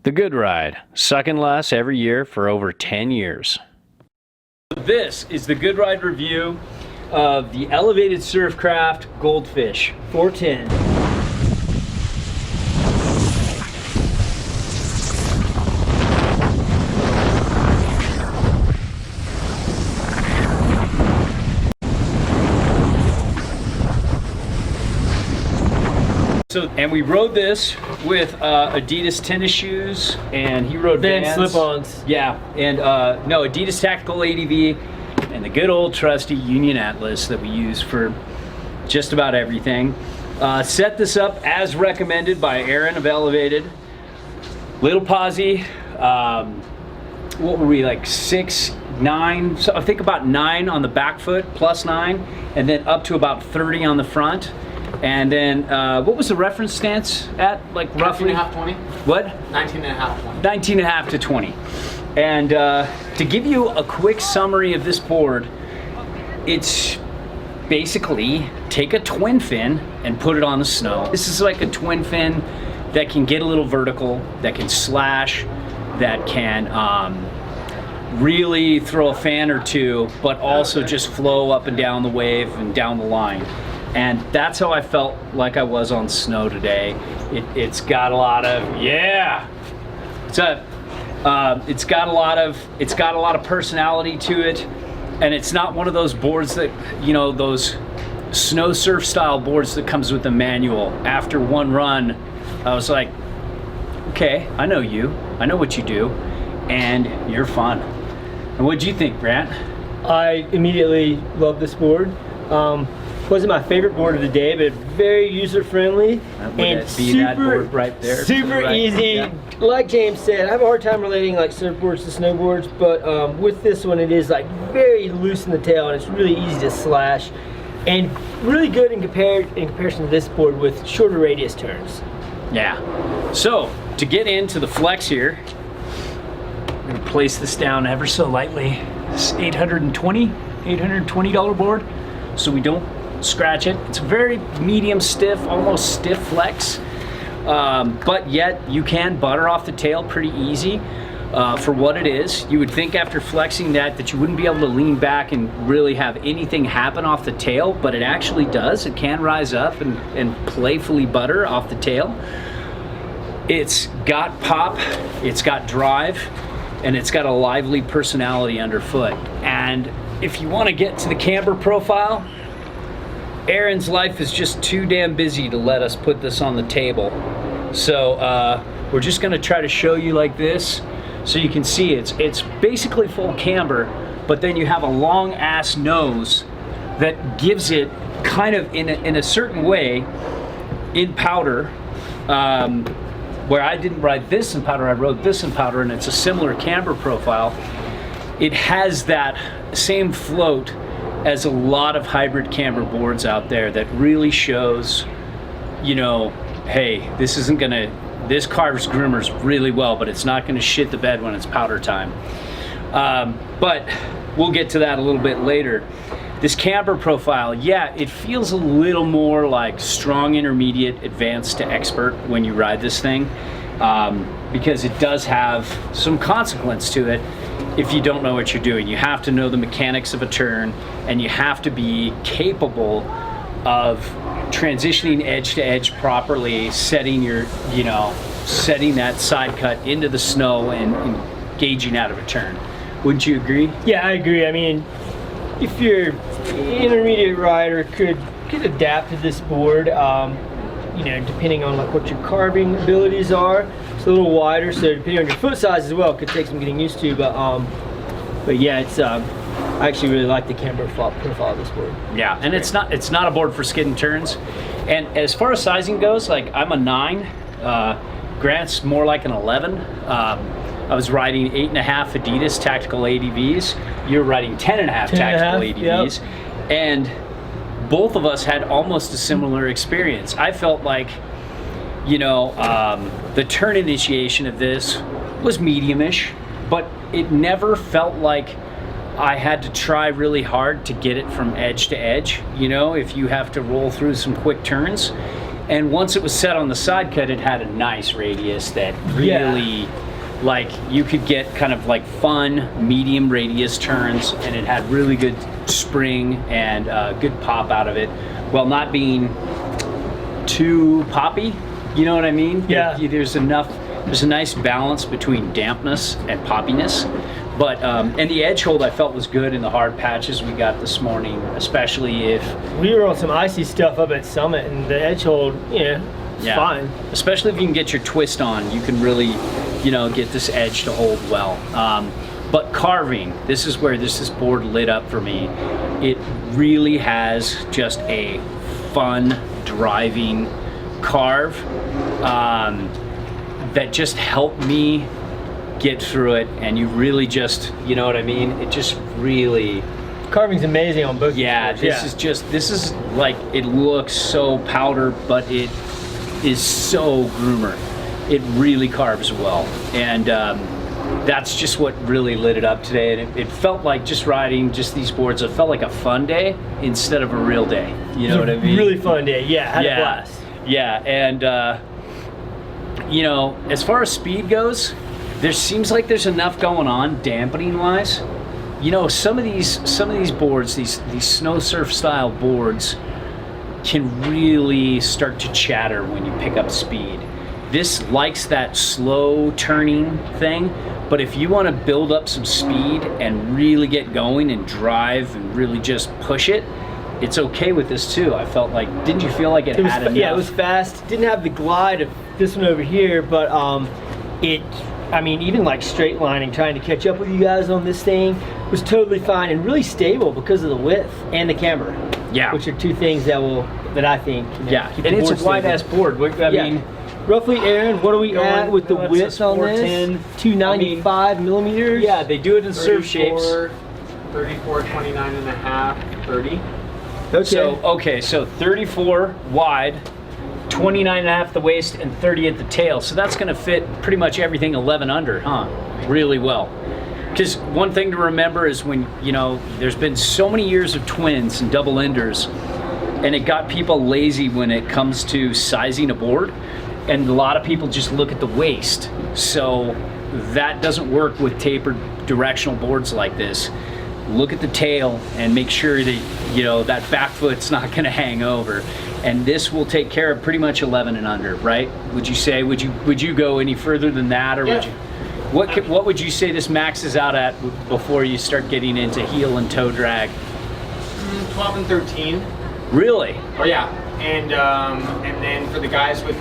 The Good Ride, sucking less every year for over 10 years. This is the Good Ride review of the elevated surfcraft Goldfish 410. And we rode this with Adidas tennis shoes, and he rode Vans slip-ons. Yeah, and no, Adidas Tactical ADV, and the good old trusty Union Atlas that we use for just about everything. Set this up as recommended by Aaron of Elevated. Little posse, what were we, like 6, 9? So I think about 9 on the back foot, plus 9, and then up to about 30 on the front. And then, what was the reference stance at? Like roughly? 19.5, 20. What? 19.5, 20. 19.5 to 20. And to give you a quick summary of this board, it's basically take a twin fin and put it on the snow. This is like a twin fin that can get a little vertical, that can slash, that can really throw a fan or two, but also just flow up and down the wave and down the line. And that's how I felt like I was on snow today. It's got a lot of, yeah. It's got a lot of personality to it, and it's not one of those boards that, you know, those snow surf style boards that comes with a manual. After one run, I was like, okay, I know you, I know what you do, and you're fun. And what'd you think, Grant? I immediately loved this board. Wasn't my favorite board of the day, but very user-friendly and super, right there, super easy. Yeah. Like James said, I have a hard time relating like surfboards to snowboards, but with this one, it is like very loose in the tail, and it's really easy to slash, and really good in comparison to this board with shorter radius turns. Yeah. So to get into the flex here, I'm gonna place this down ever so lightly. This $820 board, so we don't scratch it. It's a very medium stiff, almost stiff flex, but yet you can butter off the tail pretty easy for what it is. You would think after flexing that you wouldn't be able to lean back and really have anything happen off the tail, but it actually does. It can rise up and playfully butter off the tail. It's got pop, it's got drive, and it's got a lively personality underfoot. And if you want to get to the camber profile, Aaron's life is just too damn busy to let us put this on the table. So we're just gonna try to show you like this so you can see it's basically full camber, but then you have a long ass nose that gives it kind of in a certain way in powder, where I didn't ride this in powder, I rode this in powder, and it's a similar camber profile. It has that same float as a lot of hybrid camber boards out there that really shows, you know, hey, this carves groomers really well, but it's not gonna shit the bed when it's powder time. But we'll get to that a little bit later. This camber profile, yeah, it feels a little more like strong intermediate, advanced to expert when you ride this thing, because it does have some consequence to it. If you don't know what you're doing, you have to know the mechanics of a turn, and you have to be capable of transitioning edge to edge properly, setting setting that side cut into the snow and engaging out of a turn. Wouldn't you agree? Yeah, I agree. I mean, if your intermediate rider could adapt to this board, you know, depending on like what your carving abilities are. It's a little wider, so depending on your foot size as well, it could take some getting used to. But yeah, it's I actually really like the camber profile of this board. Yeah, and it's not a board for skid and turns. And as far as sizing goes, like I'm a 9. Grant's more like an 11. I was riding 8.5 Adidas Tactical ADVs. You're riding 10.5 Tactical ADVs, yep. And both of us had almost a similar experience. I felt like, you know, the turn initiation of this was medium-ish, but it never felt like I had to try really hard to get it from edge to edge. You know, if you have to roll through some quick turns, And once it was set on the side cut, it had a nice radius that really, like, you could get kind of like fun medium radius turns, and it had really good spring and good pop out of it, while not being too poppy. You know what I mean? Yeah. There's a nice balance between dampness and poppiness. But, and the edge hold I felt was good in the hard patches we got this morning, especially if... We were on some icy stuff up at Summit, and the edge hold, it's fine. Especially if you can get your twist on, you can really, get this edge to hold well. But carving, this is where this board lit up for me. It really has just a fun driving carve that just helped me get through it, and you really just, you know what I mean? It just really... Carving's amazing on both. This is like, it looks so powder, but it is so groomer. It really carves well, and that's just what really lit it up today. And it felt like just riding just these boards, it felt like a fun day instead of a real day. You know what I mean? Really fun day, had a blast. Yeah, and as far as speed goes, there seems like there's enough going on dampening wise. Some of these boards, these snow surf style boards, can really start to chatter when you pick up speed. This likes that slow turning thing, but if you want to build up some speed and really get going and drive and really just push it, it's okay with this too. I felt like, didn't you feel like it had enough? Yeah, it was fast. Didn't have the glide of this one over here, but even like straight lining, trying to catch up with you guys on this thing was totally fine and really stable because of the width and the camber. Yeah. Which are two things that I think. Keep and it's a wide ass board. I mean, roughly, Aaron, what are we at with the width on this? 295 millimeters? Yeah, they do it in surf shapes. 34, 29 and a half, 30. Okay. So 34 wide, 29 and a half at the waist, and 30 at the tail. So that's going to fit pretty much everything 11 under, really well. Because one thing to remember is when, there's been so many years of twins and double enders, and it got people lazy when it comes to sizing a board. And a lot of people just look at the waist. So that doesn't work with tapered directional boards like this. Look at the tail and make sure that, that back foot's not gonna hang over. And this will take care of pretty much 11 and under, right? Would you say, would you go any further than that, or would you? What would you say this maxes out at before you start getting into heel and toe drag? 12 and 13. Really? Oh yeah, and then for the guys with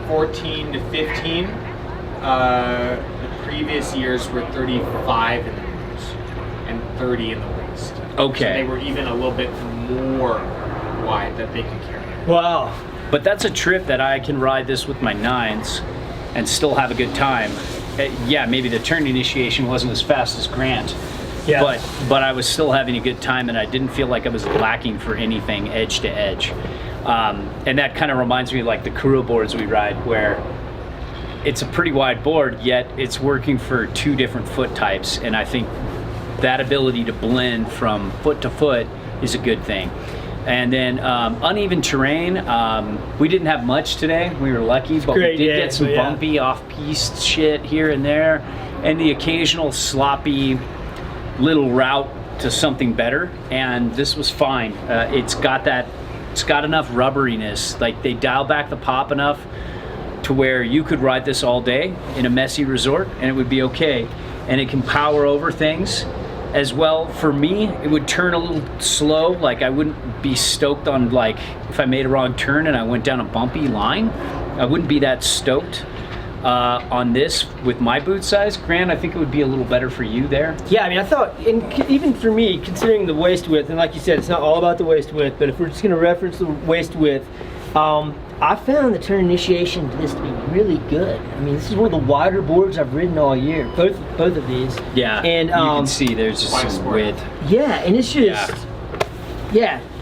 14 to 15, the previous years were 35 in the moves and 30 in the waist. Okay. So they were even a little bit more wide that they could carry. Wow. But that's a trip that I can ride this with my 9s and still have a good time. Yeah, maybe the turn initiation wasn't as fast as Grant. Yeah. But I was still having a good time, and I didn't feel like I was lacking for anything edge to edge. And that kind of reminds me of like the Kuro boards we ride, where it's a pretty wide board, yet it's working for 2 different foot types. And I think that ability to blend from foot to foot is a good thing. And then uneven terrain, we didn't have much today. We were lucky, but we did get some bumpy off-piste shit here and there, and the occasional sloppy little route to something better. And this was fine. It's got enough rubberiness. Like, they dial back the pop enough to where you could ride this all day in a messy resort and it would be okay. And it can power over things as well. For me, it would turn a little slow. Like, I wouldn't be stoked on, like, if I made a wrong turn and I went down a bumpy line, I wouldn't be that stoked on this with my boot size. Grant, I think it would be a little better for you there. Yeah, I mean, I thought, and even for me, considering the waist width, and like you said, it's not all about the waist width, but if we're just going to reference the waist width, I found the turn initiation to this to be really good. I mean, this is one of the wider boards I've ridden all year, both of these. Yeah, and you can see there's just some width. Yeah, and it's just,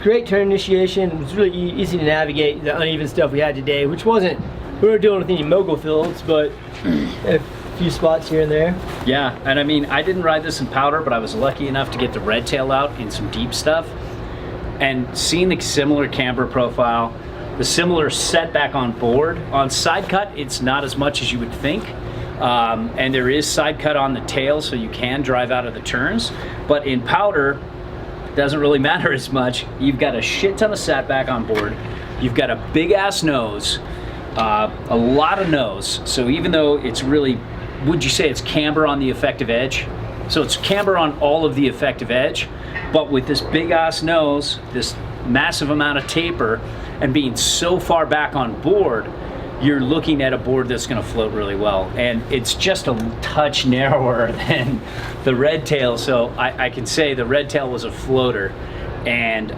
great turn initiation. It was really easy to navigate the uneven stuff we had today, which wasn't, we weren't dealing with any mogul fields, but a few spots here and there. Yeah, and I mean, I didn't ride this in powder, but I was lucky enough to get the red tail out in some deep stuff. And seeing the similar camber profile, the similar setback on board. On side cut, it's not as much as you would think. And there is side cut on the tail, so you can drive out of the turns. But in powder, it doesn't really matter as much. You've got a shit ton of setback on board. You've got a big ass nose, a lot of nose. So even though it's really, would you say it's camber on the effective edge? So it's camber on all of the effective edge, but with this big ass nose, this massive amount of taper, and being so far back on board, you're looking at a board that's going to float really well. And it's just a touch narrower than the red tail, so I can say the red tail was a floater, and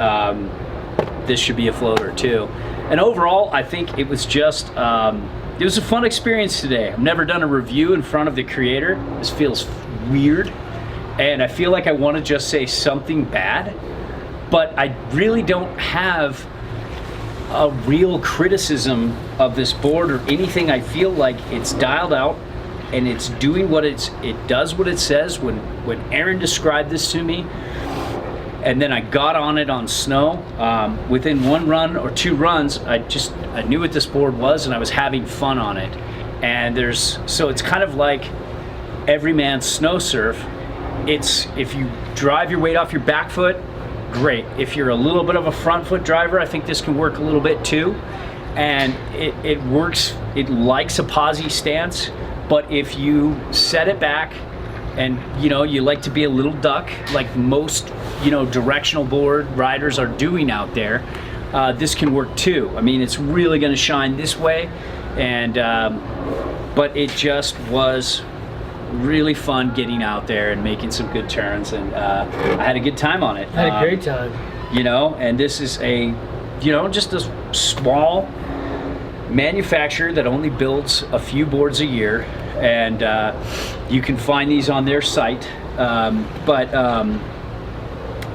this should be a floater too. And overall, I think it was just, it was a fun experience today. I've never done a review in front of the creator. This feels weird, and I feel like I want to just say something bad, but I really don't have a real criticism of this board or anything. I feel like it's dialed out and it's doing what it does what it says. When Aaron described this to me, and then I got on it on snow, within one run or two runs, I knew what this board was, and I was having fun on it. And so it's kind of like everyman's snow surf. It's, if you drive your weight off your back foot, great. If you're a little bit of a front foot driver, I think this can work a little bit too. And it works, it likes a posy stance, but if you set it back and you like to be a little duck, like most directional board riders are doing out there, this can work too. I mean, it's really going to shine this way, and but it just was really fun getting out there and making some good turns, and I had a good time on it. I had a great time. And this is a just a small manufacturer that only builds a few boards a year, and you can find these on their site, but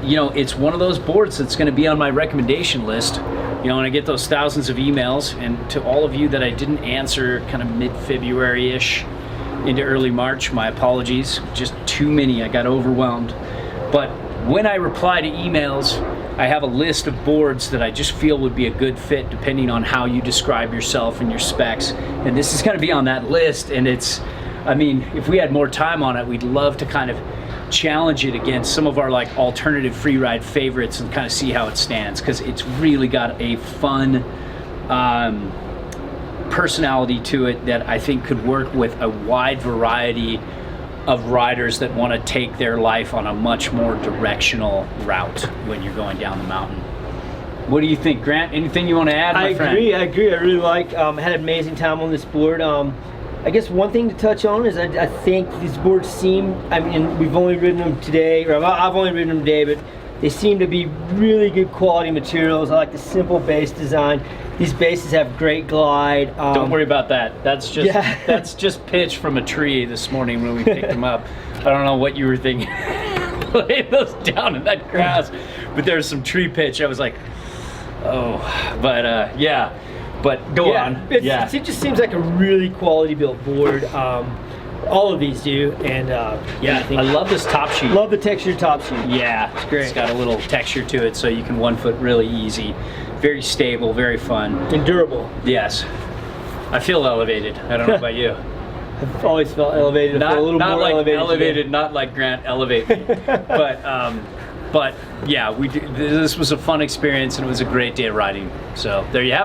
it's one of those boards that's going to be on my recommendation list. And I get those thousands of emails, and to all of you that I didn't answer kind of mid-February-ish into early March, my apologies. Just too many, I got overwhelmed. But when I reply to emails, I have a list of boards that I just feel would be a good fit depending on how you describe yourself and your specs. And this is going to be on that list, and if we had more time on it, we'd love to kind of challenge it against some of our like alternative free ride favorites and kind of see how it stands, because it's really got a fun personality to it that I think could work with a wide variety of riders that want to take their life on a much more directional route when you're going down the mountain. What do you think, Grant? Anything you want to add, my friend? I agree. I really like, had an amazing time on this board. I guess one thing to touch on is I think these boards seem, we've only ridden them today, or I've only ridden them today, but they seem to be really good quality materials. I like the simple base design. These bases have great glide. Don't worry about that. That's just that's just pitch from a tree this morning when we picked them up. I don't know what you were thinking. Lay those down in that grass, but there's some tree pitch. I was like, oh, but yeah. But go on. It just seems like a really quality built board. All of these do, and I love this top sheet. Love the textured top sheet. Yeah, it's great. It's got a little texture to it, so you can 1 foot really easy. Very stable, very fun. And durable. Yes. I feel elevated. I don't know about you. I've always felt elevated. Not, I feel a little not more like elevated, not like Grant elevate me. But yeah, this was a fun experience, and it was a great day of riding. So there you have it.